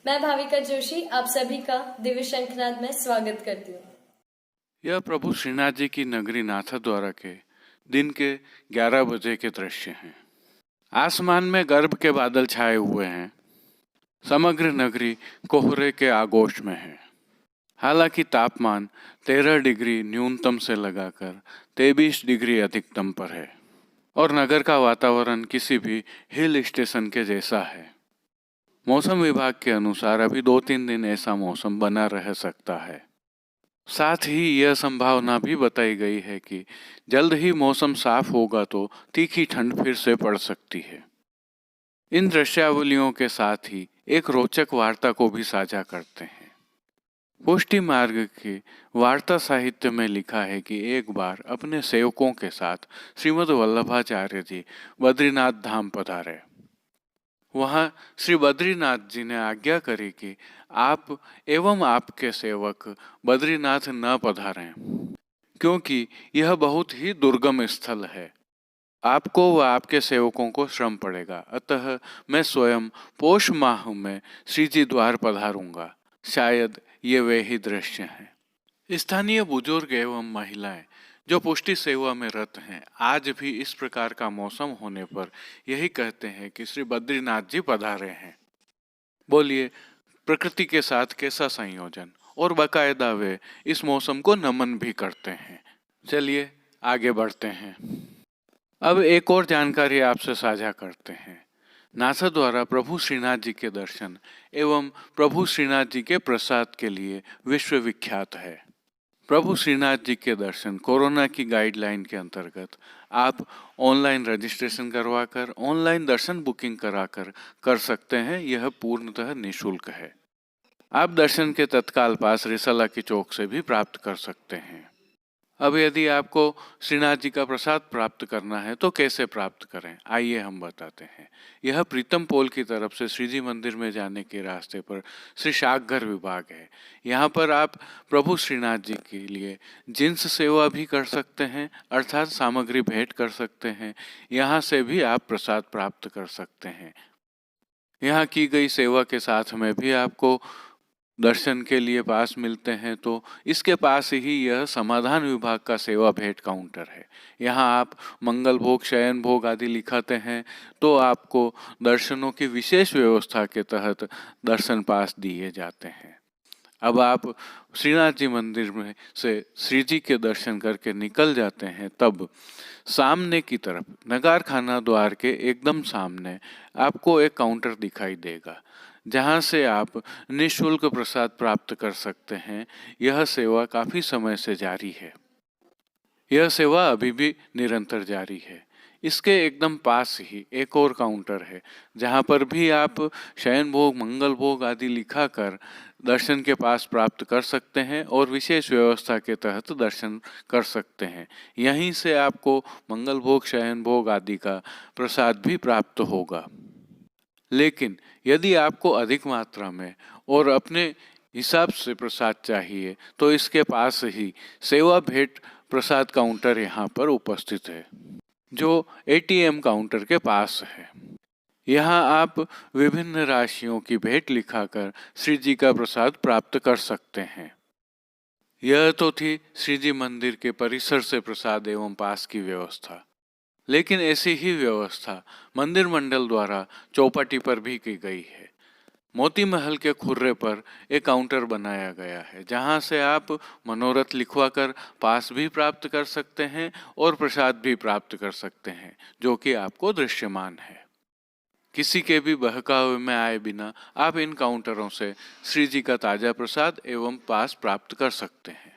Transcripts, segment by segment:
मैं भाविका जोशी आप सभी का दिव्य शंखनाद में स्वागत करती हूँ। यह प्रभु श्रीनाथ जी की नगरी नाथद्वारा के दिन के 11 बजे के दृश्य हैं। आसमान में गर्भ के बादल छाए हुए हैं। समग्र नगरी कोहरे के आगोश में है। हालांकि तापमान 13 डिग्री न्यूनतम से लगाकर 23 डिग्री अधिकतम पर है और नगर का वातावरण किसी भी हिल स्टेशन के जैसा है। मौसम विभाग के अनुसार अभी 2-3 दिन ऐसा मौसम बना रह सकता है। साथ ही यह संभावना भी बताई गई है कि जल्द ही मौसम साफ होगा तो तीखी ठंड फिर से पड़ सकती है। इन दृश्यावलियों के साथ ही एक रोचक वार्ता को भी साझा करते हैं। पुष्टि मार्ग की वार्ता साहित्य में लिखा है कि एक बार अपने सेवकों के साथ श्रीमद् वल्लभाचार्य जी बद्रीनाथ धाम पधारे। वहां श्री बद्रीनाथ जी ने आज्ञा करी कि आप एवं आपके सेवक बद्रीनाथ न पधारें, क्योंकि यह बहुत ही दुर्गम स्थल है। आपको व आपके सेवकों को श्रम पड़ेगा, अतः मैं स्वयं पौष माह में श्री जी द्वार पधारूंगा। शायद ये वे ही दृश्य हैं। स्थानीय बुजुर्ग एवं महिलाएं जो पुष्टि सेवा में रत हैं, आज भी इस प्रकार का मौसम होने पर यही कहते हैं कि श्री बद्रीनाथ जी पधारे हैं। बोलिए, प्रकृति के साथ कैसा संयोजन, और बाकायदा वे इस मौसम को नमन भी करते हैं। चलिए आगे बढ़ते हैं। अब एक और जानकारी आपसे साझा करते हैं। नासा द्वारा प्रभु श्रीनाथ जी के दर्शन एवं प्रभु श्रीनाथ जी के प्रसाद के लिए विश्वविख्यात है। प्रभु श्रीनाथ जी के दर्शन कोरोना की गाइडलाइन के अंतर्गत आप ऑनलाइन रजिस्ट्रेशन करवाकर ऑनलाइन दर्शन बुकिंग कराकर कर सकते हैं। यह पूर्णतः निःशुल्क है। आप दर्शन के तत्काल पास रिसाला की चौक से भी प्राप्त कर सकते हैं। अब यदि आपको श्रीनाथ जी का प्रसाद प्राप्त करना है तो कैसे प्राप्त करें, आइए हम बताते हैं। यह प्रीतम पोल की तरफ से श्री जी मंदिर में जाने के रास्ते पर श्री शाकघर विभाग है। यहाँ पर आप प्रभु श्रीनाथ जी के लिए जिन्स सेवा भी कर सकते हैं, अर्थात सामग्री भेंट कर सकते हैं। यहाँ से भी आप प्रसाद प्राप्त कर सकते हैं। यहाँ की गई सेवा के साथ में भी आपको दर्शन के लिए पास मिलते हैं, तो इसके पास ही यह समाधान विभाग का सेवा भेंट काउंटर है। यहाँ आप मंगल भोग, शयन भोग आदि लिखाते हैं तो आपको दर्शनों की विशेष व्यवस्था के तहत दर्शन पास दिए जाते हैं। अब आप श्रीनाथ जी मंदिर में से श्री जी के दर्शन करके निकल जाते हैं, तब सामने की तरफ नगार खाना द्वार के एकदम सामने आपको एक काउंटर दिखाई देगा, जहां से आप निःशुल्क प्रसाद प्राप्त कर सकते हैं। यह सेवा काफी समय से जारी है। यह सेवा अभी भी निरंतर जारी है। इसके एकदम पास ही एक और काउंटर है, जहां पर भी आप शयन भोग, मंगल भोग आदि लिखाकर दर्शन के पास प्राप्त कर सकते हैं और विशेष व्यवस्था के तहत दर्शन कर सकते हैं। यहीं से आपको मंगल भोग, शयन भोग आदि का प्रसाद भी प्राप्त होगा। लेकिन यदि आपको अधिक मात्रा में और अपने हिसाब से प्रसाद चाहिए तो इसके पास ही सेवा भेंट प्रसाद काउंटर यहाँ पर उपस्थित है, जो एटीएम काउंटर के पास है। यहाँ आप विभिन्न राशियों की भेंट लिखाकर श्री जी का प्रसाद प्राप्त कर सकते हैं। यह तो थी श्री जी मंदिर के परिसर से प्रसाद एवं पास की व्यवस्था, लेकिन ऐसी ही व्यवस्था मंदिर मंडल द्वारा चौपाटी पर भी की गई है। मोती महल के खुर्रे पर एक काउंटर बनाया गया है, जहां से आप मनोरथ लिखवाकर पास भी प्राप्त कर सकते हैं और प्रसाद भी प्राप्त कर सकते हैं, जो कि आपको दृश्यमान है। किसी के भी बहकावे में आए बिना आप इन काउंटरों से श्री जी का ताजा प्रसाद एवं पास प्राप्त कर सकते हैं।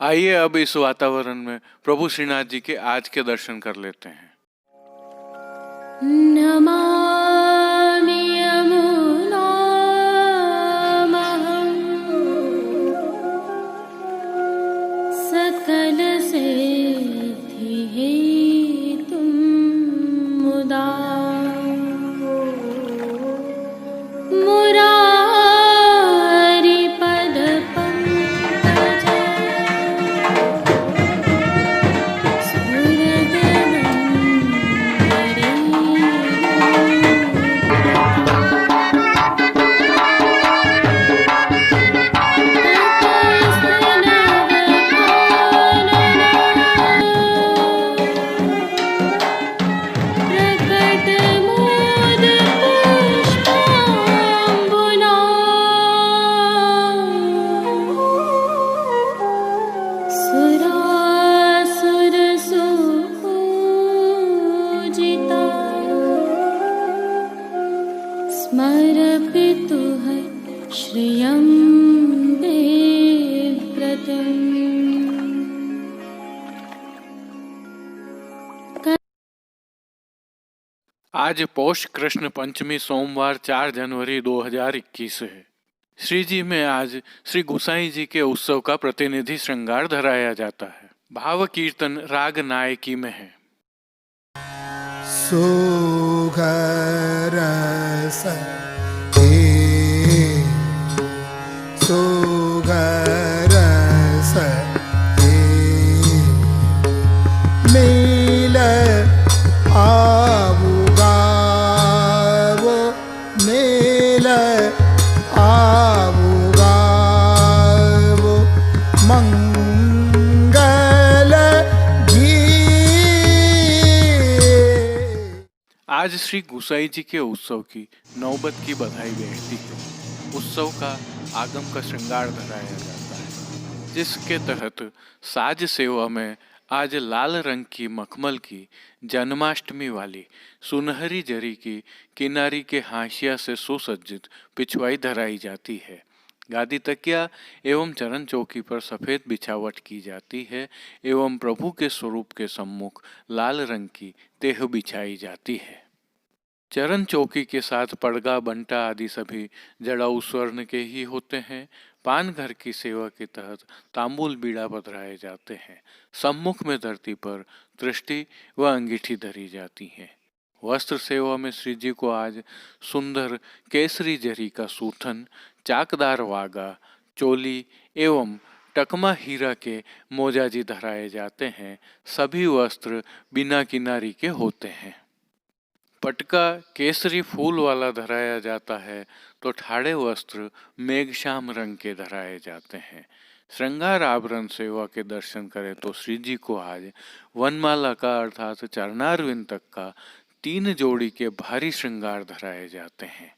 आइए अब इस वातावरण में प्रभु श्रीनाथ जी के आज के दर्शन कर लेते हैं। नमामि यमुनामहं सकल सिद्धि हेतुं मुदा सुरासुरसूजिता स्मरपितुः श्रियं बिभ्रतम्। आज पौष कृष्ण पंचमी सोमवार 4 जनवरी 2021 है। श्री जी में आज श्री गुसाई जी के उत्सव का प्रतिनिधि श्रृंगार धराया जाता है। भाव कीर्तन राग नायकी में है। सुघरस सुघरस नील आवुगावो नील आवुगावो मंगल गीत। आज श्री गुसाई जी के उत्सव की नौबत की बधाई बैठती है। उत्सव का आगम का श्रृंगार धराया जाता है, जिसके तहत साज सेवा में आज लाल रंग की मखमल की जन्माष्टमी वाली सुनहरी जरी की किनारी के हाशिया से सुसज्जित पिछवाई धराई जाती है। गादी तकिया एवं चरण चौकी पर सफेद बिछावट की जाती है एवं प्रभु के स्वरूप के सम्मुख लाल रंग की तेह बिछाई जाती है। चरण चौकी के साथ पड़गा बंटा आदि सभी जड़ाऊ स्वर्ण के ही होते हैं। पान घर की सेवा के तहत तांबूल बीड़ा पधराए जाते हैं। सम्मुख में धरती पर दृष्टि व अंगीठी धरी जाती है। वस्त्र सेवा में श्री जी को आज सुंदर केसरी जरी का सूथन, चाकदार वागा, चोली एवं टकमा हीरा के मोजाजी धराए जाते हैं। सभी वस्त्र बिना किनारी के होते हैं। पटका केसरी फूल वाला धराया जाता है तो ठाड़े वस्त्र मेघश्याम रंग के धराए जाते हैं। श्रृंगार आभरण सेवा के दर्शन करें तो श्री जी को आज वनमाला का अर्थात चरणारविंद तक का 3 जोड़ी के भारी श्रृंगार धराए जाते हैं,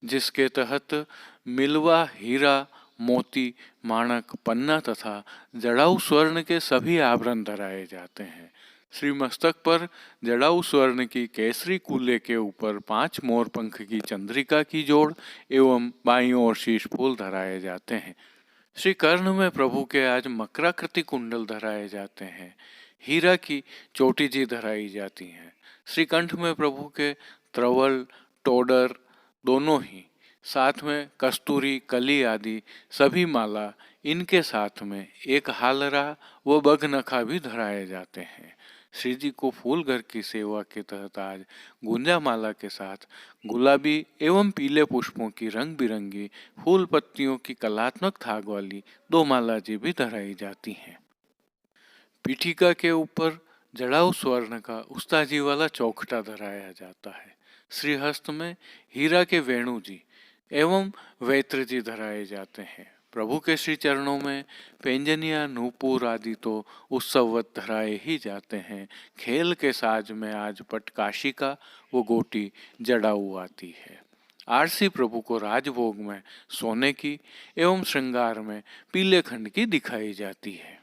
जिसके तहत मिलवा, हीरा, मोती, माणक, पन्ना तथा जड़ाऊ स्वर्ण के सभी आभरण धराए जाते हैं। श्री मस्तक पर जड़ाऊ स्वर्ण की केसरी कूले के ऊपर 5 मोर पंख की चंद्रिका की जोड़ एवं बाईं ओर शीश फूल धराए जाते हैं। श्री कर्ण में प्रभु के आज मकराकृति कुंडल धराए जाते हैं। हीरा की चोटी जी धराई जाती हैं। श्री कंठ में प्रभु के त्रवल, टोडर दोनों ही, साथ में कस्तूरी, कली आदि सभी माला, इनके साथ में एक हालरा व बघनखा भी धराए जाते हैं। श्री जी को फूल घर की सेवा के तहत आज गुंजा माला के साथ गुलाबी एवं पीले पुष्पों की रंग बिरंगी फूल पत्तियों की कलात्मक थाग वाली 2 माला जी भी धराई जाती हैं। पीठिका के ऊपर जड़ाऊ स्वर्ण का उस्ताजी वाला चौखटा धराया जाता है। श्रीहस्त में हीरा के वेणु जी एवं वैत्र जी धराए जाते हैं। प्रभु के श्री चरणों में पेंजनिया, नूपुर आदि तो उत्सववत धराए ही जाते हैं। खेल के साज में आज पटकाशिका व गोटी जड़ाऊ आती है। आरसी प्रभु को राजभोग में सोने की एवं श्रृंगार में पीले खंड की दिखाई जाती है।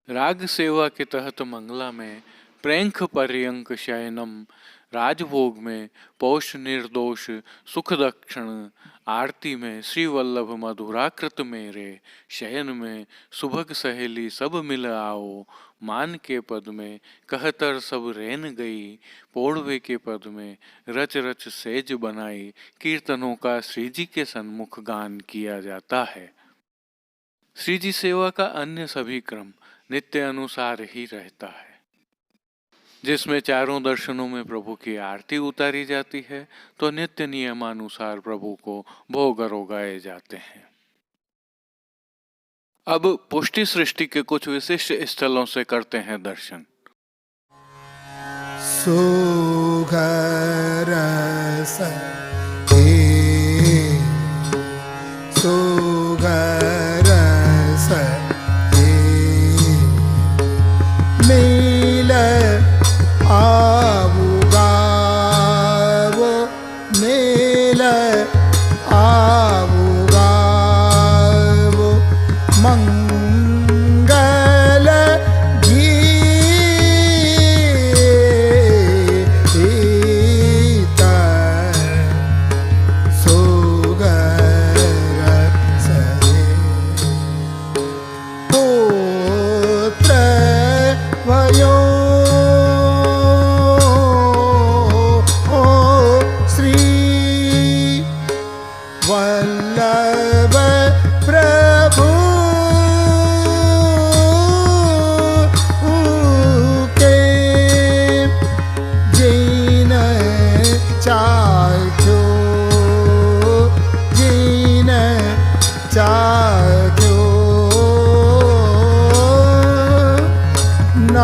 राग सेवा के तहत मंगला में प्रेंख पर्यंक शयनम, राजभोग में पौष निर्दोष सुख दक्षिण, आरती में श्री वल्लभ मधुराकृत मेरे, शयन में सुभग सहेली सब मिल आओ, मान के पद में कहतर सब रेन गई, पोड़वे के पद में रच रच सेज बनाई, कीर्तनों का श्री जी के सन्मुख गान किया जाता है। श्री जी सेवा का अन्य सभी क्रम नित्य अनुसार ही रहता है, जिसमें चारों दर्शनों में प्रभु की आरती उतारी जाती है तो नित्य नियमानुसार प्रभु को भोग रोगाए जाते हैं। अब पुष्टि सृष्टि के कुछ विशिष्ट स्थलों से करते हैं दर्शन। सुघरस सुघरस नील आवुगावो नील आवुगावो मंगल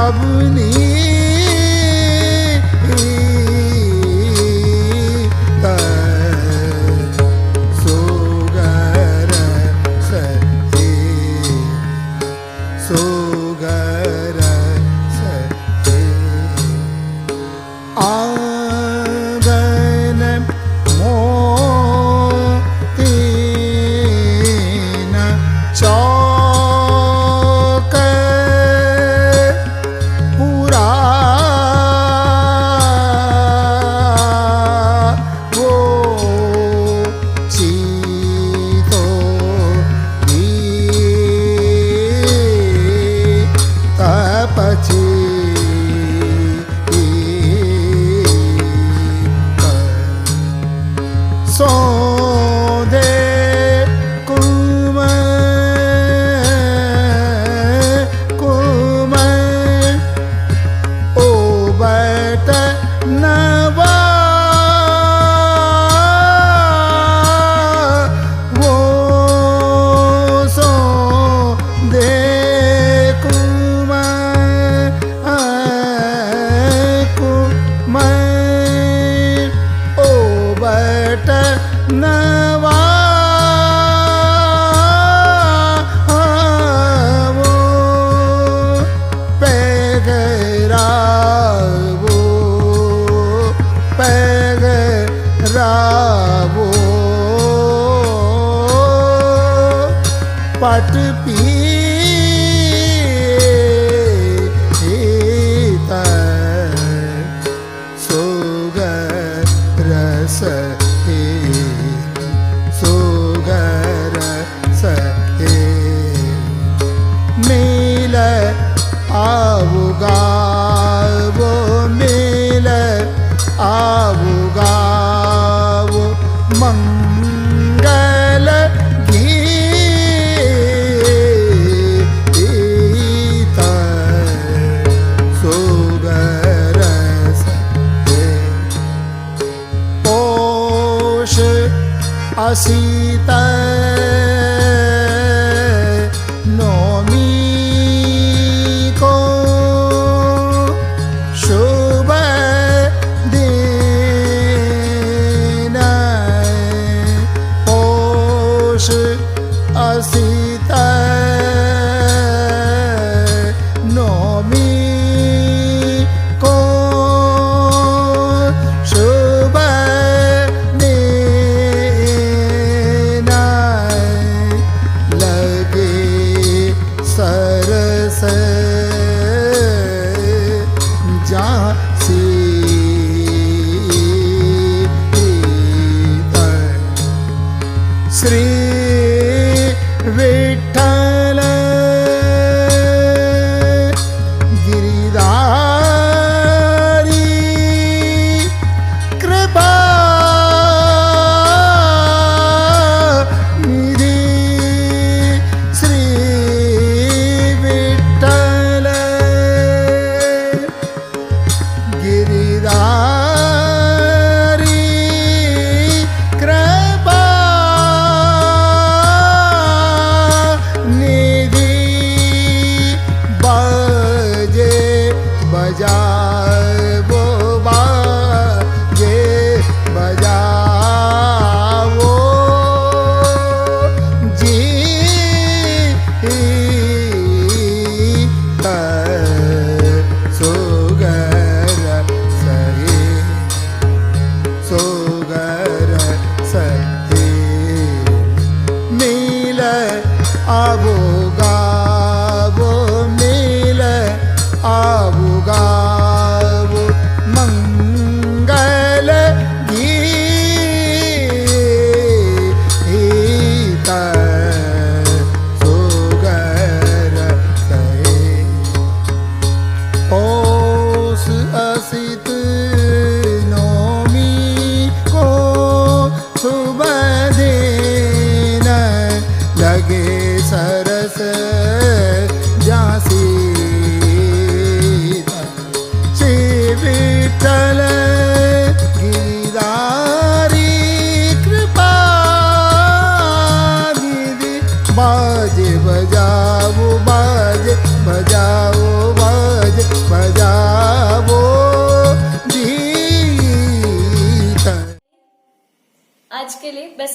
अवनी सोगर सहे सोगर सहे आंगन मोतीन चौक पूरा वो चीतो भी तपची सोदे कुम कुम ओ बट नवा वो सो दे कुम कुम ओ बट नवा वो पैगरा वो पैगरा वो पट पीता सोगर सहे सोगर सहे मिल आऊगा वो मिल आऊगा वो मंगल गीत सोगर सहे पोष असित नौमी को शुभ दिन पोष असित नौमी को शुभ लगे सरस जहाँ श्री विठ्ठल गिरिधारी कृपा निधि श्री विठ्ठल गिरिधारी कृपा निधि बाजे बजाओ बाजे बजाओ जी सोगर सहे सोगर सहे मिल आऊगा वो मिल आऊगा वो मंगल गीत सोगर सहे ओस असित नौमी को शुभ दिन लगे सरस झांसी श्री विठ्ठल गिरिधारी कृपा निधि बाजे बजाओ बाजे बजाओ बाजे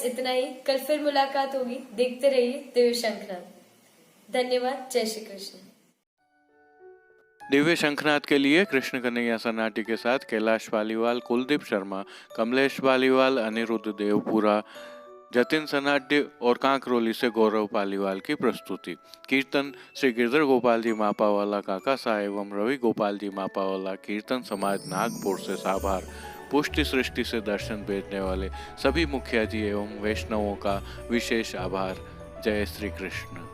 बस इतना ही। कल फिर मुलाकात होगी। देखते रहिए दिव्य शंखनाद। धन्यवाद। जय श्री कृष्ण। दिव्य शंखनाद के लिए कृष्ण कन्हैया सन्नाटी के साथ कैलाश पालीवाल, कुलदीप शर्मा, कमलेश पालीवाल, अनिरुद्ध देवपुरा, जतिन सन्नाटी और कांकरोली से गौरव पालीवाल की प्रस्तुति। कीर्तन श्री गिरधर गोपाल जी मापावाला काका साहब एवं रवि गोपाल जी मापावाला कीर्तन समाज नागपुर से साभार। पुष्टि सृष्टि से दर्शन भेजने वाले सभी मुखिया जी एवं वैष्णवों का विशेष आभार। जय श्री कृष्ण।